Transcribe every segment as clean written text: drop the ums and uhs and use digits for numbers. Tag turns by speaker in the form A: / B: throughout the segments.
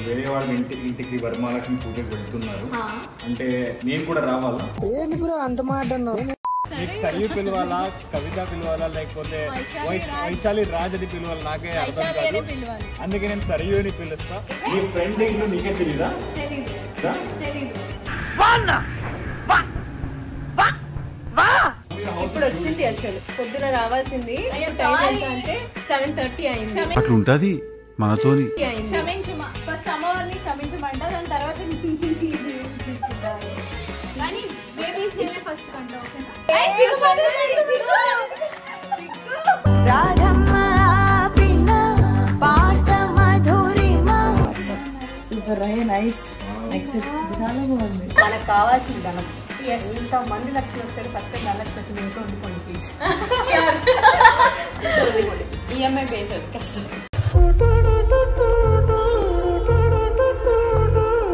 A: వేరే వాళ్ళ ఇంటికి వరమహాలక్ష్మి పూజకు వెళ్తున్నారు అంటే నేను కూడా రావాలా?
B: ఏంటి బ్రో అంత మాట అన్నావు?
A: నీకు సరియు పిలవాలా, కవిత పిలవాలా, లేకపోతే వైశాలి రాజ్ అని పిలవాలా? నాకే అర్థం కాదు. అందుకే నేను సరియుని పిలుస్తా. నీ ఫ్రెండ్ ఇల్లు నీకే తెలీదా?
C: ఇప్పుడు వచ్చింది, అసలు పొద్దున రావాల్సింది అంటే 7:30 అయింది.
D: అట్లుంటది మనతోని.
E: క్షమించుమా, ఫస్ట్ అమ్మవారిని క్షమించమంట, దాని తర్వాత కానీ బేబీస్ నేనే ఫస్ట్ కంటా.
C: సూపర్ నైస్, చాలా బాగుంది. మనకు కావాల్సింది ధనం. ఎంత మంది లక్ష్మి వచ్చారు, ఫస్ట్ టైం ధనలక్ష్మి వచ్చింది. ఇంట్లో ఉండిపోండి ప్లీజ్. ఈఎంఐ పేసారు కష్టం.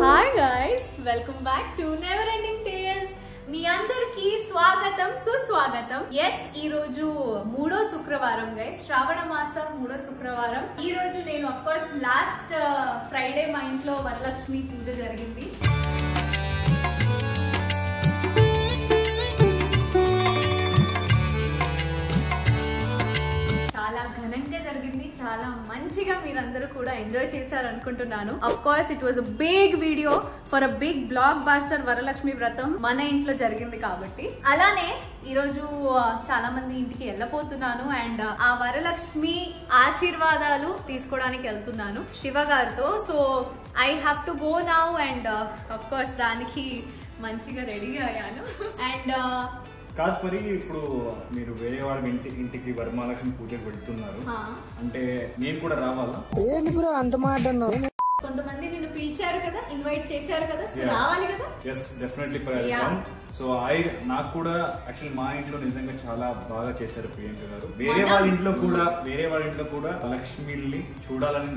C: Hi guys, welcome back to never ending tales. మీ అందరికి స్వాగతం, సుస్వాగతం. ఎస్, ఈ రోజు 3వ శుక్రవారం గైస్, శ్రావణ మాసం 3వ శుక్రవారం. ఈ రోజు నేను అఫ్ కోర్స్ లాస్ట్ ఫ్రైడే మా ఇంట్లో వరలక్ష్మి పూజ జరిగింది. చాలా ఘనంగా జరిగింది, చాలా మంచిగా మీరందరూ కూడా ఎంజాయ్ చేశారు అనుకుంటున్నాను. Of course it was a big video for a big blockbuster Varalakshmi Vratam మన ఇంట్లో జరిగింది కాబట్టి. అలానే ఈ రోజు చాలా మంది ఇంటికి వెళ్ళబోతున్నాను అండ్ ఆ వరలక్ష్మి ఆశీర్వాదాలు తీసుకోవడానికి వెళ్తున్నాను శివ గారితో. So I have to go now and of course దానికి మంచిగా రెడీ అయ్యాను. అండ్
A: కాదు పరి, ఇప్పుడు మీరు వేరే వాళ్ళ ఇంటికి వరమహాలక్ష్మి పూజకు వెళ్తున్నారు అంటే నేను కూడా రావాలా?
B: ఏంటి బ్రో అంత మాట అన్నావు?
E: కొంతమంది నిన్ను పిలిచారు కదా, ఇన్వైట్ చేశారు కదా, సో రావాలి కదా.
A: Yes, definitely. సో నాకు కూడా యాక్చువల్లీ మా ఇంట్లో నిజంగా చాలా బాగా చేశారు ప్రియాంక గారు. వేరే వాళ్ళ ఇంట్లో కూడా లక్ష్మిని చూడాలని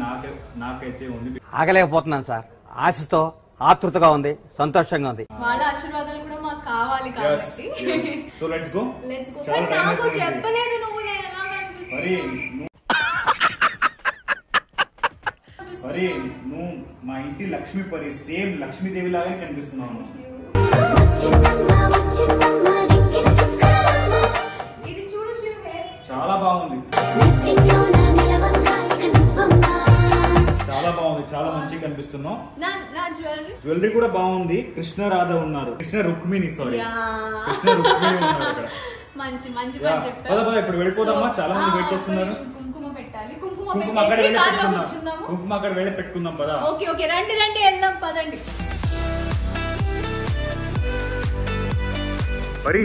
A: నాకైతే ఉంది.
F: ఆగలేకపోతున్నాను సార్, ఆశతో ఆతృతగా ఉంది, సంతోషంగా ఉంది.
E: వాళ్ళ ఆశీర్వాదాలు కూడా మాకు కావాలి కాబట్టి
A: సో లెట్స్ గో.
E: నాకు చెప్పలేదు నువ్వు. నేను ఎలా కనిపిస్తున్నా?
A: పరి, నువ్వు మా ఇంటి లక్ష్మి పరి, సేమ్ లక్ష్మీదేవి లాగానే కనిపిస్తున్నావు.
E: ఇది చూడు శివ,
A: చాలా బాగుంది, చాలా బాగుంది, చాలా మంచిగా కనిపిస్తున్నావు. జ్యువెలరీ కూడా బాగుంది. కృష్ణ రాధ ఉన్నారు, కృష్ణ రుక్మిణి ఉన్నారు అక్కడ.
E: మంచి మంచి
A: ఇప్పుడు వెళ్ళిపోదామా? చాలా మంది వెయిట్ చేస్తున్నారు.
E: కుంకుమ పెట్టాలి, కుంకుమ
A: అక్కడ వెళ్ళి పెట్టుకుందాం పదా.
E: ఓకే ఓకే, రండి రండి వెళ్దాం పదండి.
A: పరి,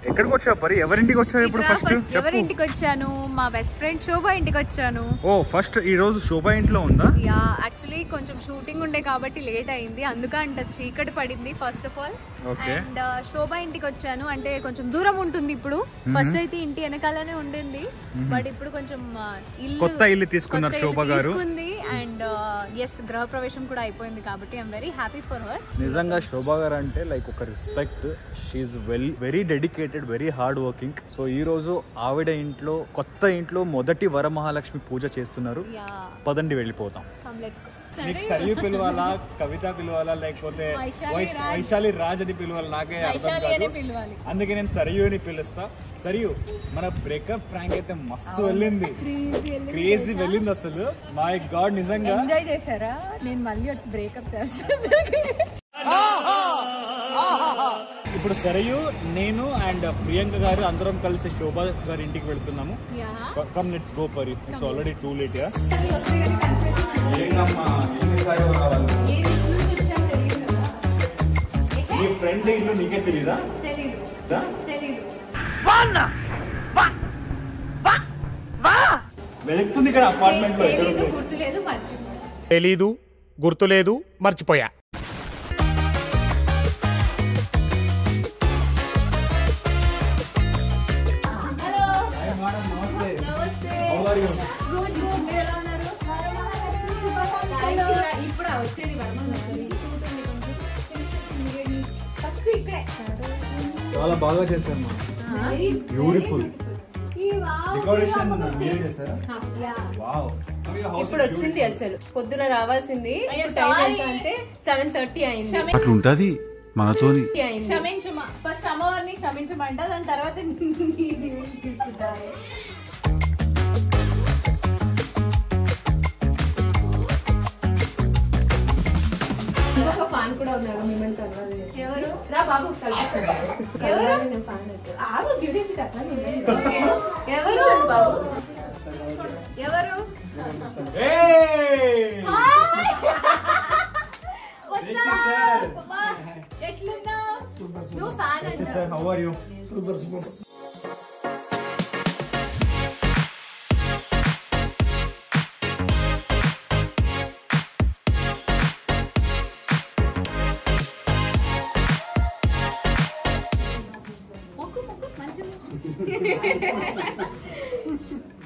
A: ఎక్కడికి వచ్చావు పరి? ఎవరింటికి వచ్చావు ఇప్పుడు? ఫస్ట్
E: ఎవరింటికి వచ్చాను? మా బెస్ట్ ఫ్రెండ్ శోభా ఇంటికి వచ్చాను.
A: ఓ, ఫస్ట్ ఈ రోజు శోభా ఇంట్లో ఉందా?
E: యా, యాక్చువల్లీ కొంచెం షూటింగ్ ఉండే కాబట్టి లేట్ అయింది, అందుకంట చీకటి పడింది ఫస్ట్ ఆఫ్ ఆల్. అండ్ శోభా ఇంటికి వచ్చాను, అంటే కొంచెం దూరం ఉంటుంది ఇప్పుడు. ఫస్ట్ అయితే ఇంటి వెనకాలనే ఉండింది, బట్ ఇప్పుడు కొంచెం
A: కొత్త ఇల్లు తీసుకున్నారు శోభా గారు.
E: అండ్ ఎస్, గృహ ప్రవేశం కూడా అయిపోయింది కాబట్టి I'm very happy for her.
A: నిజంగా శోభా గారు అంటే లైక్ ఒక respect. She's very dedicated, very hard working. So ఈ రోజు ఆవిడ ఇంట్లో, కొత్త ఇంట్లో మొదటి వరమహాలక్ష్మి పూజ చేస్తున్నారు. పదండి వెళ్ళిపోతాం. నీకు సరియు పిలవాలా, కవిత పిలవాలా, లేకపోతే వైశాలి రాజ్ అని పిలవాలా? నాకే అర్థం కాదు. అందుకే నేను సరియుని పిలుస్తా. సరియు, మన బ్రేకప్ ఫ్రాంక్ అయితే మస్తు వెళ్ళింది, క్రేజీ వెళ్ళింది అసలు. మై గాడ్, నిజంగా
E: ఎంజాయ్ చేశారా? నేను మళ్ళీ వచ్చి బ్రేకప్ చేస్తాను.
A: ఇప్పుడు సరియు, నేను అండ్ ప్రియాంక గారు అందరం కలిసి శోభా గారి ఇంటికి వెళ్తున్నాము. కమ్ లెట్స్ గో పరి, ఇట్స్ ఆల్రెడీ టూ లేట్. నీ ఫ్రెండ్ ఇల్లు నీకే తెలీదా? వెళ్తుంది ఇక్కడ అపార్ట్మెంట్ లో.
G: తెలీదు, గుర్తులేదు, మర్చిపోయా.
A: చాలా బాగా చేశారు, బ్యూటిఫుల్ డెకరేషన్ చేశారా? వావ్.
C: ఇప్పుడు వచ్చింది అసలు పొద్దున రావాల్సింది టైం ఎంత అంటే 7:30 అయింది.
D: అట్లుంటది మనతోని.
E: క్షమించమా ఫస్ట్ అమ్మవారిని క్షమించమంట దాని తర్వాత తీసుకుంటారు.
C: ఇంకొక ఫ్యాన్ కూడా ఉన్నారు మిమ్మల్ని తర్వాత. ఎవరు రా బాబు కల్పిస్తాను. ఎవరు ఫ్యాన్ ఆగు బ్యూటీస్ కట్లా ఎవరు బాబు ఎవరు
E: ఎట్లున్నా నువ్వు ఫ్యాన్ అంటే
A: హౌ ఆర్ యు?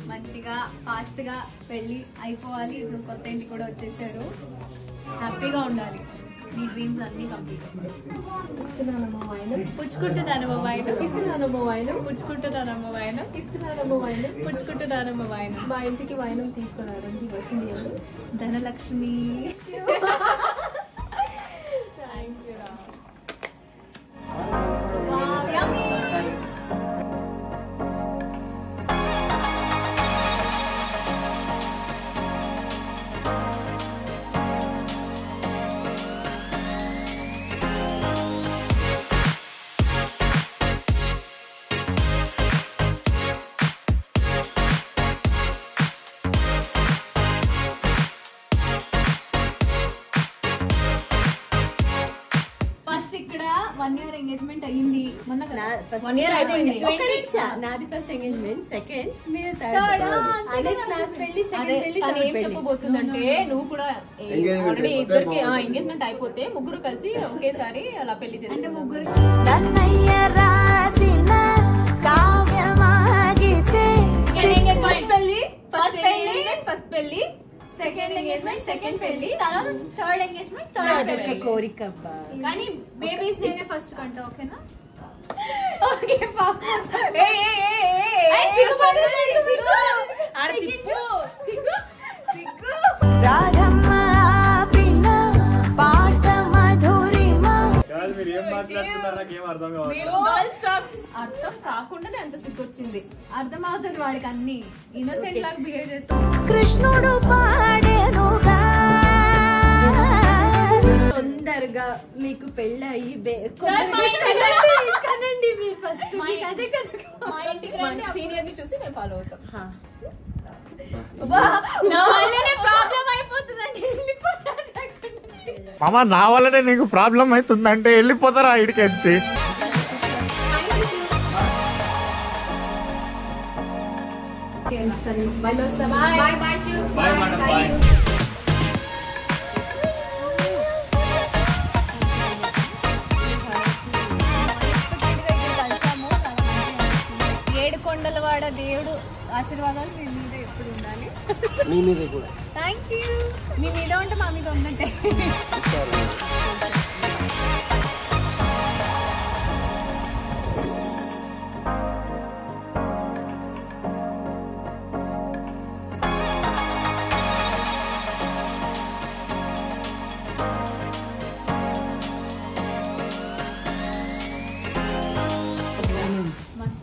E: మంచిగా ఫాస్ట్ గా పెళ్లి అయిపోవాలి. ఇప్పుడు కొత్త ఇంటికి కూడా వచ్చేసారు. హ్యాపీగా ఉండాలి. మీ డ్రీమ్స్ అన్ని కంప్లీట్.
C: ఇస్తున్నానమ్మా వాయినం పుచ్చుకుంటున్నానమ్మా వాయినం ఇస్తున్నానమ్మా వాయినం పుచ్చుకుంటున్నానమ్మా వాయినం ఇస్తున్నానమ్మా వాయినం పుచ్చుకుంటున్నానమ్మా వాయినం. మా ఇంటికి వాయినం తీసుకురావడానికి వచ్చింది ఎవరు?
E: ధనలక్ష్మి. ఇక్కడ 1 year ఎంగేజ్మెంట్ అయ్యింది మొన్న.
C: 1 year అయిపోయింది. నాది ఫస్ట్ ఎంగేజ్మెంట్, సెకండ్ మీద ఏం చెప్పబోతుందంటే నువ్వు కూడా ఆల్రెడీ ఇద్దరికి ఎంగేజ్మెంట్ అయిపోతే ముగ్గురు కలిసి ఒకేసారి అలా పెళ్లి చేసి
E: అంటే ముగ్గురు
C: ఫస్ట్ పెళ్లి
E: సెకండ్ ఎంగేజ్మెంట్ సెకండ్ పెళ్లి తర్వాత థర్డ్ ఎంగేజ్మెంట్ థర్డ్
C: కోరిక.
E: కానీ బేబీస్ నేనే ఫస్ట్ కంటా. ఓకేనా?
C: ఓకే పాప అర్థం కాకుండానే అంత సిగ్గొచ్చింది.
E: అర్థం అవుతుంది వాడికి అన్ని. ఇన్నోసెంట్ లాగా బిహేవ్ చేస్తాడు.
H: కృష్ణుడు పాడేనుగా
C: తొందరగా మీకు పెళ్ళయి కనండి మీరు ఫస్ట్.
E: మా ఇంటికి రండి.
C: సీనియర్ ని చూసి మేము ఫాలో అవుతాం.
E: నా వల్లనే ప్రాబ్లం అయిపోతుందండి.
G: మామ నా వల్లనే నీకు ప్రాబ్లం అవుతుందంటే వెళ్ళిపోతారా ఇడికెచ్చి.
E: మళ్ళీ వస్తా. Bye bye Shiv. బాయ్. ఏడుకొండలవాడ దేవుడు ఆశీర్వాదాలు మీ మీద ఎప్పుడు ఉండాలి.
B: మీ మీద కూడా.
E: Thank you. మీ మీద ఉంటే మా మీద ఉన్నట్టే.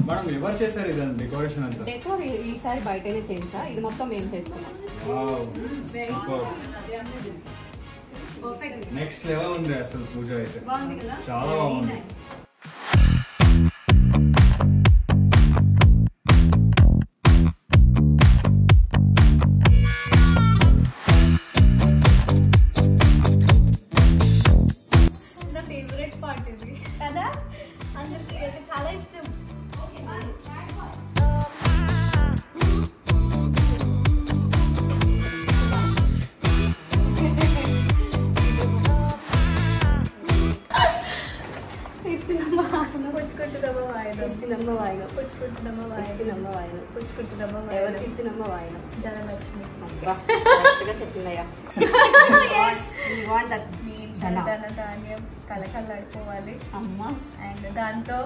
A: మేడం ఎవరు చేశారు ఇదంతా డెకరేషన్ అంతా?
I: డెకోర్ ఈసారి బయటనే చేయించా. ఇది మొత్తం మేము చేసుకున్నాం.
A: నెక్స్ట్ లెవెల్ ఉంది అసలు పూజ అయితే.
E: బాగుంది కదా?
A: చాలా బాగుంది.
E: నా ఫేవరెట్ పార్ట్ ఇది కదా. అందరికి ఇది చాలా ఇష్టం. పుచ్చుకుంటున్నామా వాయన
I: ఇస్తినమ్మ వాయనం.
E: పుచ్చుకుంటున్నామా వాయన
I: ఇస్తినమ్మ వాయనం.
E: పుచ్చుకుంటున్నామా వాయన.
I: ఎవరికి ఇస్తినమ్మ వాయనం?
E: ధనలక్ష్మి.
I: కరెక్ట్గా చెప్పిందయ్యా. We want that.
E: మీ ధన ధాన్యం కలకల్లాడిపోవాలి
I: అమ్మ.
E: అండ్ దాంతో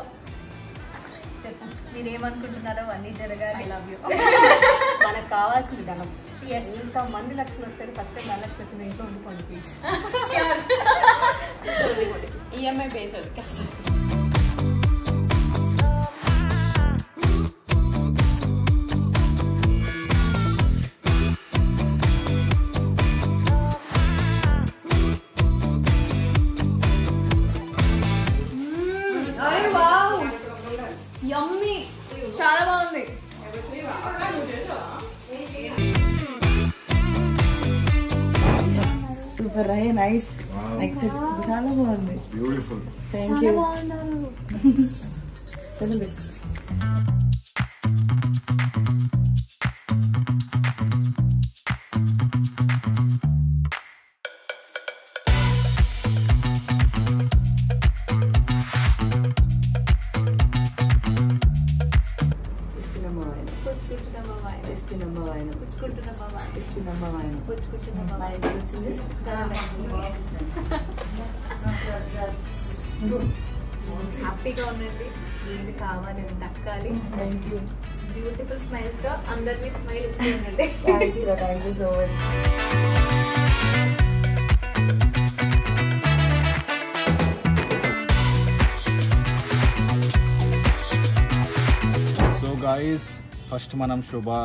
E: మీరేమనుకుంటున్నారో అన్నీ జరగాలి.
I: I love you. మనకు కావాల్సింది ధనం. ఎంత మంది లక్ష్మి వచ్చారు, ఫస్ట్ టైం వరలక్ష్మి వచ్చింది, ఇంట్లో ఉండిపోండి ప్లీజ్.
J: ఈఎంఐ పే చేయాలి కష్టం.
E: యమ్మీ, చాలా బాగుంది.
J: సూపర్ రై నైస్ ఎక్సెప్ట్ చాలా బాగుంది.
A: బ్యూటిఫుల్.
J: Thank you. చలో
E: హ్యాపీగా ఉండండి. ఏది కావాలి అని దక్కాలి.
J: Thank you.
E: బ్యూటిఫుల్ స్మైల్ తో అందరినీ స్మైల్ ఇస్తూ ఉండండి.
J: Thank you so much.
A: So guys, first మనం శోభా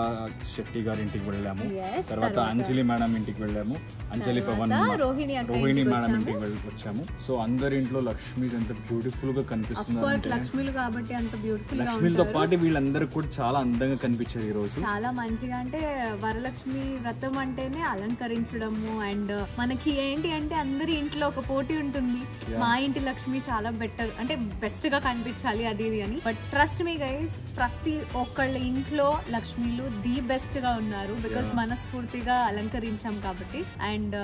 A: శెట్టి గారి ఇంటికి వెళ్ళాము,
E: Yes,
A: తర్వాత అంజలి మేడం ఇంటికి వెళ్ళాము, అంజలి పవన్
E: రోహిణి అక్క
A: రోహిణి
E: ఇంటికి
A: మేడం
E: వచ్చాము.
A: ఇంటికి వచ్చాము. సో అందరి ఇంట్లో లక్ష్మి ఎంత బ్యూటిఫుల్ గా కనిపిస్తున్నారు.
E: లక్ష్మీలు కాబట్టి అంత బ్యూటిఫుల్ గా
A: లక్ష్మితో
E: ఉంటారు.
A: పాటు వీళ్ళందరూ కూడా చాలా అందంగా కనిపించారు ఈ రోజు.
E: చాలా మంచిగా, అంటే వరలక్ష్మి వ్రతం అంటేనే అలంకరించడము. అండ్ మనకి ఏంటి అంటే అందరి ఇంట్లో ఒక పోటీ ఉంటుంది, మా ఇంటి లక్ష్మి చాలా బెటర్ అంటే బెస్ట్ గా కనిపించాలి అది ఇది అని. బట్ ట్రస్ట్ మీ గైస్, ప్రతి ఒక్కళ్ళ ఇంట్లో లక్ష్మిలు ది బెస్ట్ గా ఉన్నారు. బికాస్ మనస్ఫూర్తిగా అలంకరించాం కాబట్టి. అండ్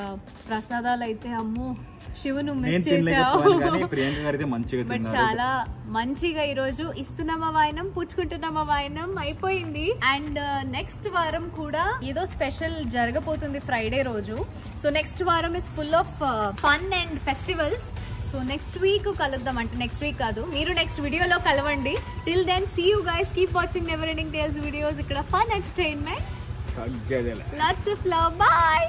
E: ప్రసాదాలు అయితే అమ్మో శివును మిస్ చేసావు. బట్ చాలా మంచిగా ఈరోజు ఇస్తున్నామా వాయనం, పుచ్చుకుంటున్నామా వాయనం అయిపోయింది. అండ్ నెక్స్ట్ వారం కూడా ఏదో స్పెషల్ జరగబోతుంది ఫ్రైడే రోజు. సో నెక్స్ట్ వారం is full of fun and festivals. So next week కలుద్దాం, అంటే నెక్స్ట్ వీక్ కాదు, మీరు నెక్స్ట్ వీడియోలో కలవండి. Till then see you guys, keep watching never ending tales videos. ఇక్కడ fun entertainment, lots of love, bye.